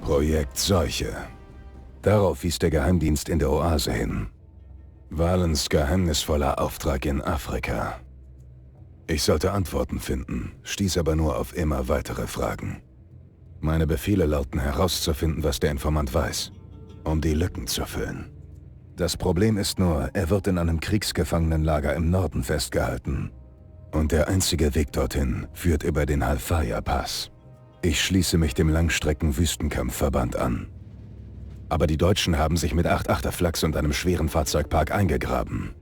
Projekt Seuche. Darauf wies der Geheimdienst in der Oase hin. Valens geheimnisvoller Auftrag in Afrika. Ich sollte Antworten finden, stieß aber nur auf immer weitere Fragen. Meine Befehle lauten herauszufinden, was der Informant weiß, um die Lücken zu füllen. Das Problem ist nur, er wird in einem Kriegsgefangenenlager im Norden festgehalten. Und der einzige Weg dorthin führt über den Halfaya-Pass. Ich schließe mich dem Langstrecken-Wüstenkampfverband an. Aber die Deutschen haben sich mit 8 Achterflaks und einem schweren Fahrzeugpark eingegraben.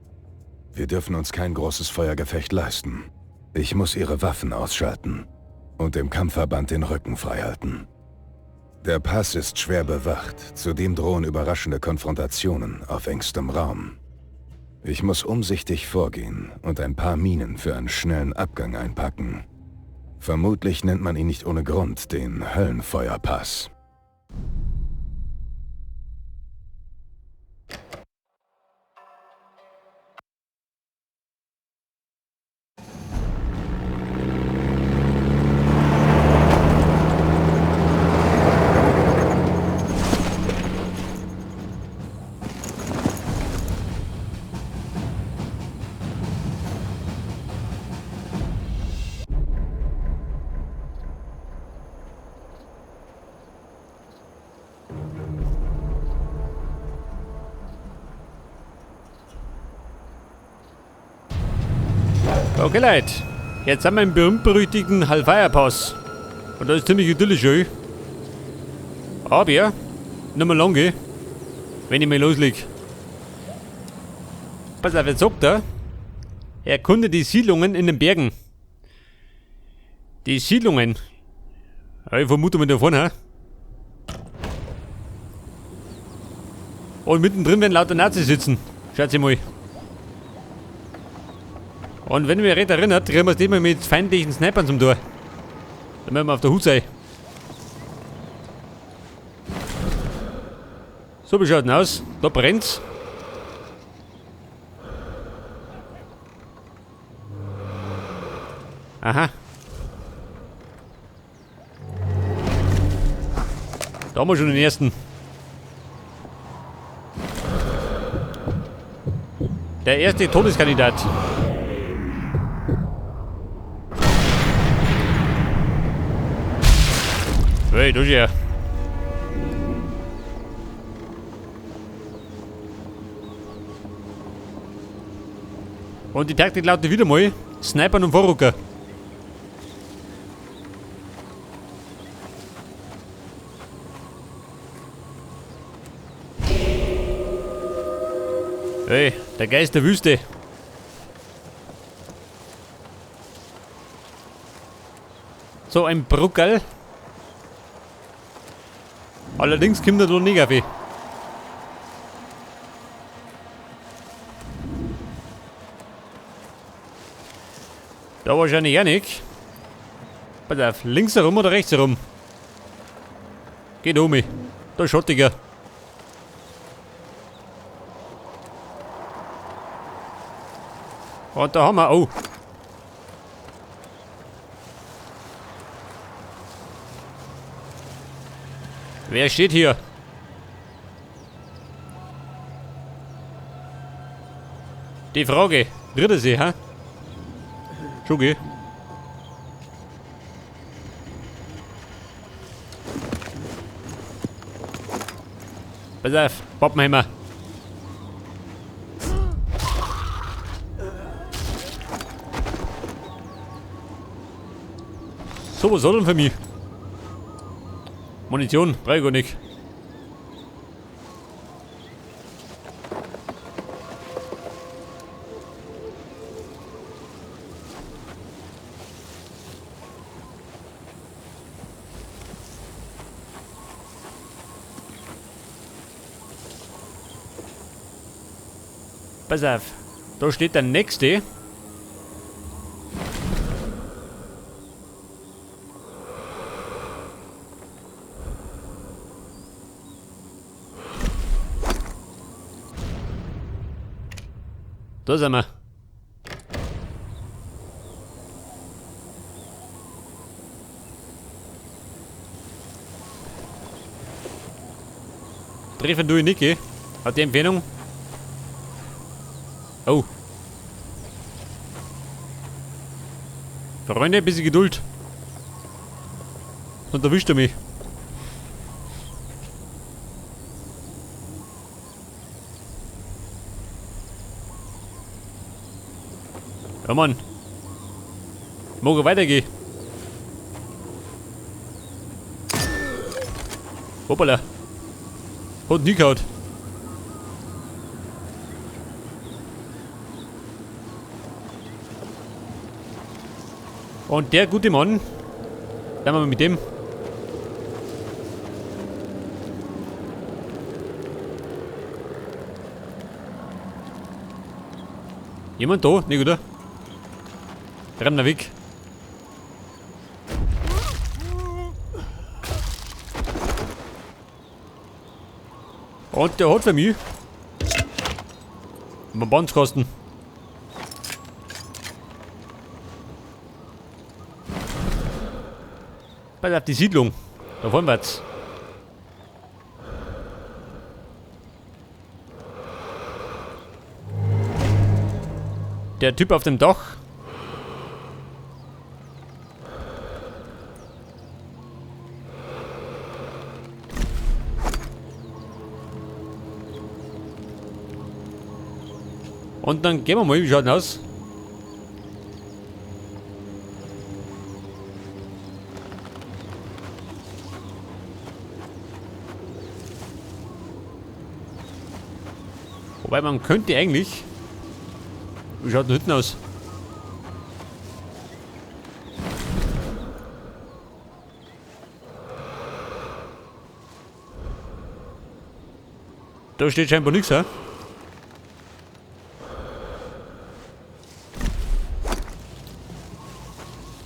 Wir dürfen uns kein großes Feuergefecht leisten. Ich muss ihre Waffen ausschalten und dem Kampfverband den Rücken freihalten. Der Pass ist schwer bewacht, zudem drohen überraschende Konfrontationen auf engstem Raum. Ich muss umsichtig vorgehen und ein paar Minen für einen schnellen Abgang einpacken. Vermutlich nennt man ihn nicht ohne Grund den Höllenfeuerpass. Okay Leute, jetzt haben wir einen berühmt-berüchtigten Halfaya-Pass. Und das ist ziemlich idyllisch, ey. Aber, nicht mehr lange, wenn ich mal losleg. Pass auf, jetzt sagt er, erkunde die Siedlungen in den Bergen. Die Siedlungen? Ja, ich vermute mal da vorne, ha? Und mittendrin werden lauter Nazis sitzen. Schaut mal. Und wenn wir recht erinnert, kriegen wir es immer mit feindlichen Snipern zum Tor. Da müssen wir auf der Hut sein. So, wie schaut denn aus? Da brennt's. Aha. Da haben wir schon den ersten. Der erste Todeskandidat. Hey, du hier. Und die Taktik lautet wieder mal: Snipern und Vorrucker. Hey, der Geist der Wüste. So ein Bruckerl. Allerdings kommt er doch nicht auf. Da wahrscheinlich auch nicht. Pass auf, links herum oder rechts herum? Geht um mich. Da ist schattiger. Und da haben wir, oh. Wer steht hier? Die Frage. Dritte See, ha? Schugi. Pass auf, Pappenheimer. So, was soll denn für mich? Munition, brauche ich gar nicht. Pass auf, da steht der nächste. Da sind wir. Treffen tue ich nicht, gell? Hat die Empfehlung? Oh. Freunde, ein bisschen Geduld. Und erwischt er mich. Ja, Mann. Mag er weitergehen? Hoppala. Hat nie gehaut. Und der gute Mann, bleiben wir mit dem. Jemand da? Nicht, oder? Renn da weg. Und der hat für mich einen Bandskasten. Bei auf die Siedlung. Da fahren wir jetzt. Der Typ auf dem Dach. Und dann gehen wir mal, wie schaut denn aus? Wobei man könnte eigentlich... Wie schaut denn hinten aus? Da steht scheinbar nichts, hä?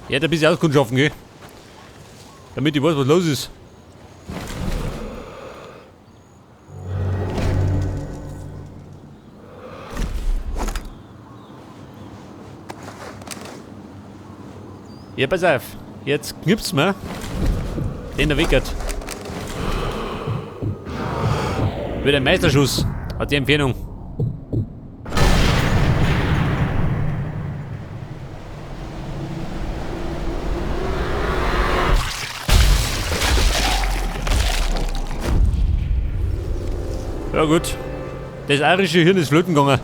Er hat ein bisschen Auskunft schaffen, gell? Damit ich weiß, was los ist. Ja, pass auf. Jetzt knipst mir den der weckert. Wieder ein Meisterschuss. Hat die Empfehlung. Ja gut. Das irische Hirn ist flöten gegangen.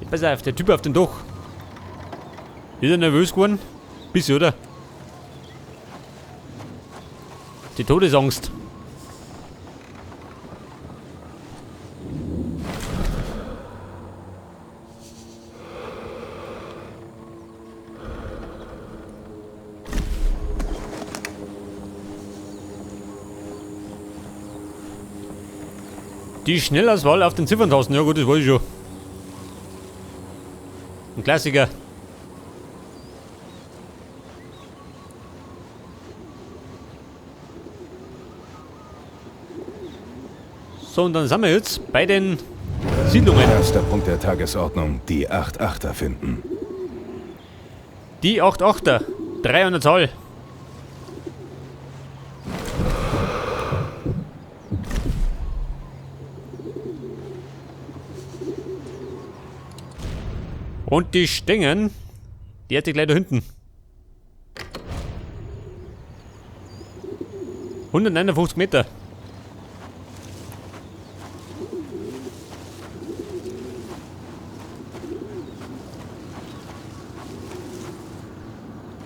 Pass auf, der Typ auf dem Dach. Ist er nervös geworden? Bisschen, oder? Die Todesangst. Die Schnellauswahl auf den Zifferntasten, ja gut, das weiß ich schon. Ein Klassiker. So, und dann sind wir jetzt bei den Siedlungen. Erster Punkt der Tagesordnung, die 8-8er finden. Die 8-8er. 3 an der Zahl. Und die Stängen, die hätte ich gleich da hinten. 159 Meter.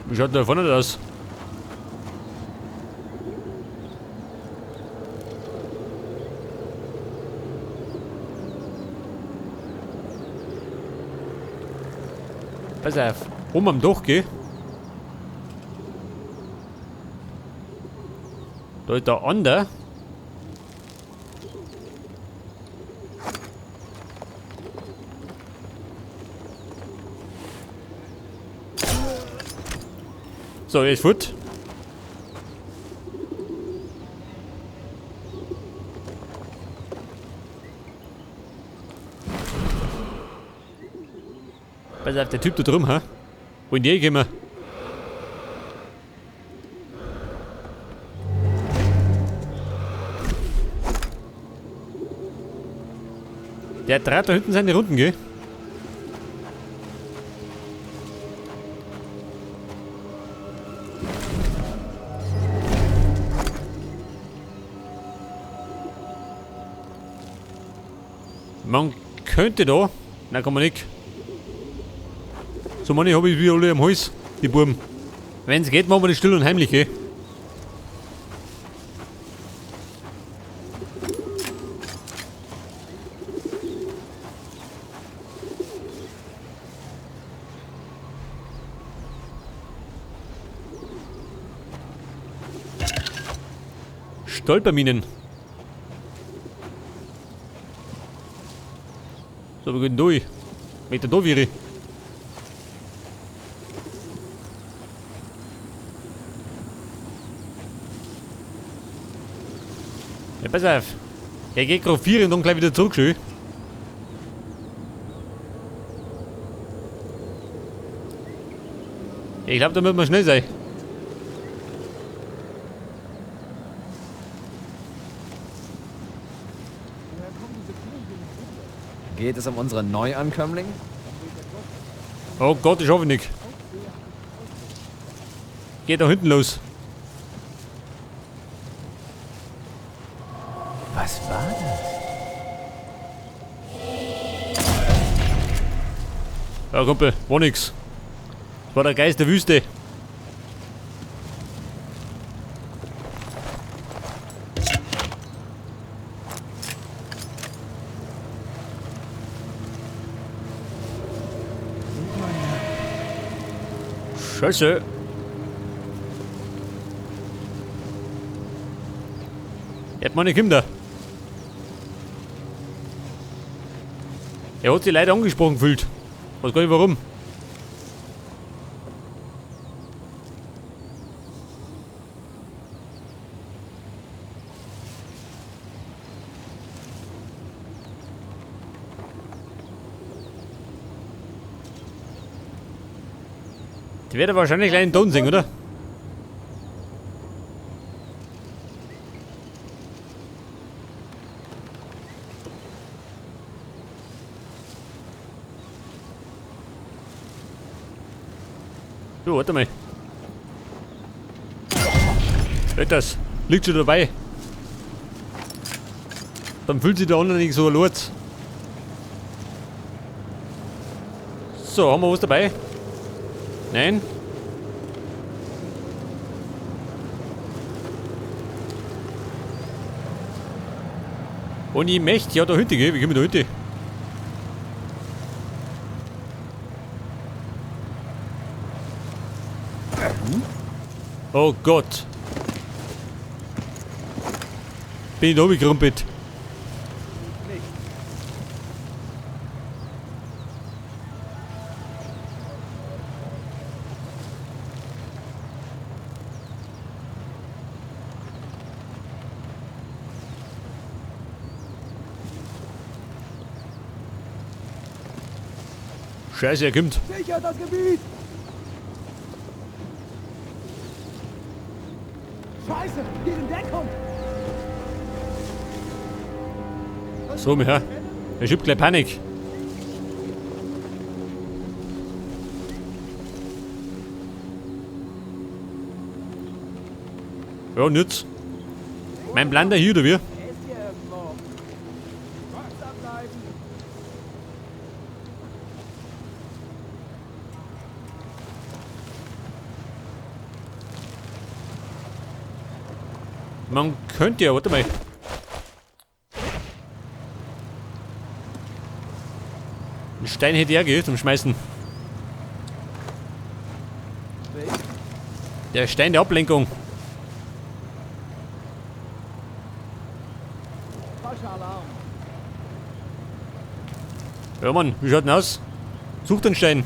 Wie schaut denn da vorne aus? Pass auf, oben am Dach, geh. Da ist der andere. So, er ist fort. Pass auf, der Typ da drum, ha? Wo in die gehen wir? Der dreht da hinten seine Runden, gell? Man könnte da... Nein, kann man nicht. So, Mann, ich habe ich wieder alle am Hals, die Buben. Wenn es geht, machen wir das still und heimlich, gell? Stolperminen. So, wir gehen durch. Mit der Doviri. Ja, pass auf. Er geht gerade 4 und dann gleich wieder zurück, schön. Ich glaube, da müssen wir schnell sein. Geht es um unseren Neuankömmling? Oh Gott, ich hoffe nicht. Geht da hinten los. Was war das? Ja, Kumpel, war nix. Das war der Geist der Wüste. Scheiße. Er hat meine Kinder. Er hat sich leider angesprochen gefühlt. Weiß gar nicht warum. Die wird wahrscheinlich gleich einen Ton singen, oder? So, warte mal. Das liegt schon dabei. Dann fühlt sich der andere nicht so laut. So, haben wir was dabei? Nein? Und ich möchte ja da Hütte gehen. Wie gehen wir da Hütte? Oh Gott. Bin ich da hochgekrumpelt. Scheiße, er kommt. Sicher das Gebiet! Scheiße, hier in Deckung! So, mir her. Er schiebt gleich Panik. Ja, nütz. Mein Blander hier, oder wie? Er ist hier irgendwo. Wachsam bleiben! Man könnte ja, warte mal. Einen Stein hätte er geht zum Schmeißen. Der Stein der Ablenkung. Falscher Alarm! Ja, Mann, wie schaut denn aus? Such den Stein.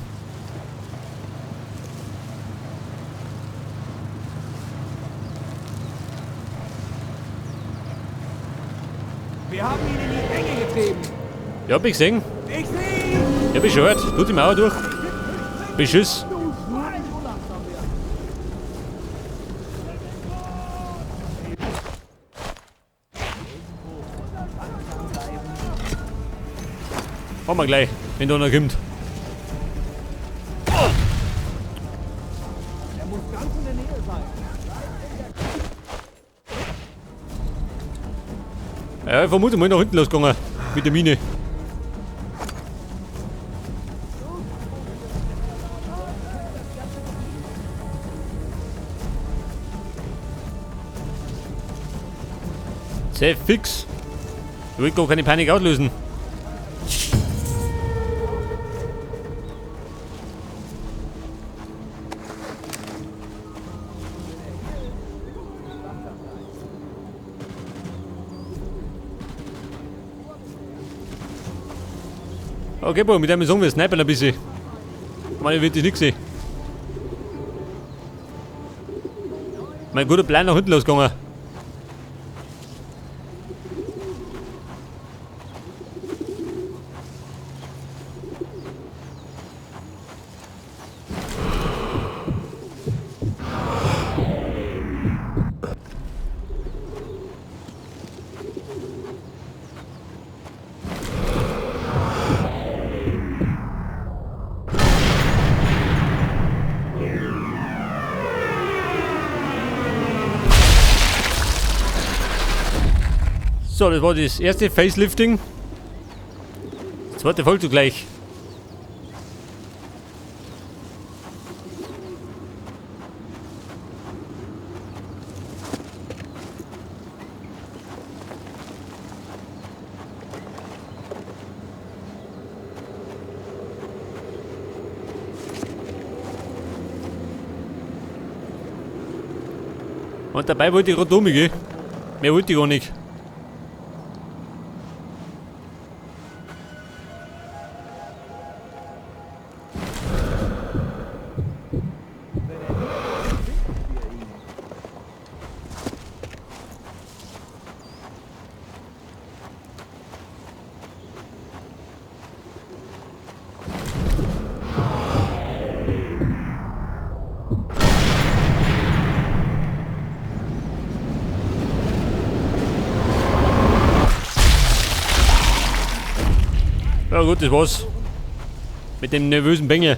Wir haben ihn in die Enge getrieben. Ja, hab ich gesehen. Ich sehe ihn. Ja, bin schon hört. Tut die Mauer durch. Beschuss. Machen wir gleich, wenn da einer kommt. Er muss ganz in der Nähe sein. Ja, ich vermute mal nach hinten losgegangen. Mit der Mine. Sehr fix. Ich will gar keine Panik auslösen. Okay, boah, mit dem sagen wir snipern ein bisschen. Meine wird ich nicht sehen. Mein guter Plan nach hinten losgegangen. So, das war das erste Facelifting. Das zweite folgt zugleich. Und dabei wollte ich gerade umgehen. Mehr wollte ich gar nicht. Ja gut, das war's. Mit dem nervösen Bengel.